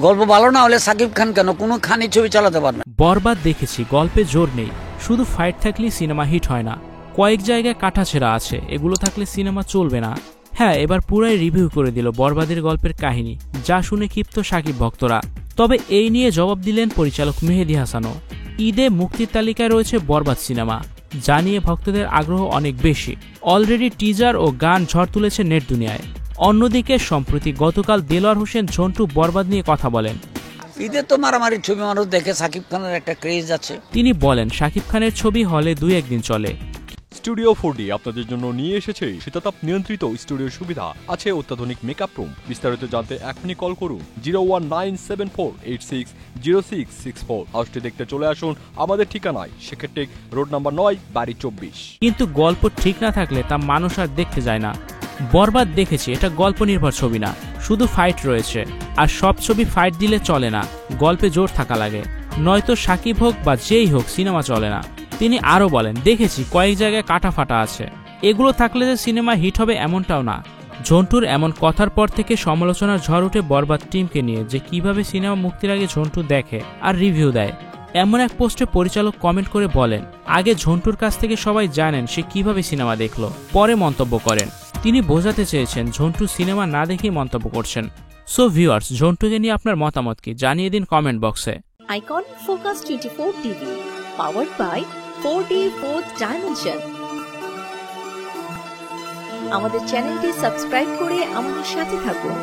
গল্প ভালো না হলে সাকিব খান কেন কোনো খানি ছবি চালাতে পারবে। বরবাদ দেখেছি, গল্পে জোর নেই, শুধু ফাইট থাকলেই সিনেমা হিট হয় না, কয়েক জায়গায় কাটাছেঁড়া আছে, এগুলো থাকলে সিনেমা চলবে না। হ্যাঁ, এবার পুরাই রিভিউ করে দিল বরবাদের গল্পের কাহিনী, যা শুনে ক্ষিপ্ত সাকিব ভক্তরা। তবে এই নিয়ে জবাব দিলেন পরিচালক মেহেদী হাসানও। ঈদে মুক্তির তালিকায় রয়েছে বরবাদ সিনেমা, যা নিয়ে ভক্তদের আগ্রহ অনেক বেশি। অলরেডি টিজার ও গান ঝড় তুলেছে নেট দুনিয়ায়। অন্যদিকে সম্প্রতি গতকাল দেলোয়ার হোসেন ঝন্টু বরবাদ নিয়ে কথা বলেন। ঈদে তো মারামারি ছবি মানুষ দেখে, সাকিব খানের একটা ক্রেজ আছে। তিনি বলেন, সাকিব খানের ছবি হলে 2-1 দিন চলে। স্টুডিও 4D আপনাদের জন্য নিয়ে এসেছে শীতাতাপ নিয়ন্ত্রিত স্টুডিও সুবিধা, আছে অত্যাধুনিক মেকআপ রুম। বিস্তারিত জানতে এখনই কল করুন 01974860664। হাউসটি দেখতে চলে আসুন আমাদের ঠিকানায়, সেক্ষেত্রে রোড নাম্বার 9, বাড়ি 24। কিন্তু গল্প ঠিক না থাকলে তা মানুষ আর দেখতে যায় না। বরবাদ দেখেছি, এটা গল্প নির্ভর ছবি না, শুধু ফাইট রয়েছে। আর সব ছবি ফাইট দিলে চলে না, গল্পে জোর থাকা লাগে, নয়তো সাকিব হোক বা যেই হোক সিনেমা চলে না। তিনি আরও বলেন, দেখেছি কয়েক জায়গায় কাটা ফাটা আছে, এগুলো থাকলে যে সিনেমা হিট হবে এমনটাও না। ঝন্টুর এমন কথার পর থেকে সমালোচনার ঝড় ওঠে বরবাদ টিমকে নিয়ে, যে কিভাবে সিনেমা মুক্তির আগে ঝন্টু দেখে আর রিভিউ দেয়। এমন এক পোস্টে পরিচালক কমেন্ট করে বলেন, আগে ঝন্টুর কাছ থেকে সবাই জানেন সে কিভাবে সিনেমা দেখলো, পরে মন্তব্য করেন। তিনি বোঝাতে চেয়েছেন ঝন্টু সিনেমা না দেখেই মন্তব্য করছেন। সো ভিউয়ার্স, ঝন্টুকে নিয়ে আপনার মতামত কি জানিয়ে দিন কমেন্ট বক্সে। Icon focus 24 TV, powered by 4D Fourth Dimension। আমাদের চ্যানেলটি সাবস্ক্রাইব করে আমাদের সাথে থাকুন।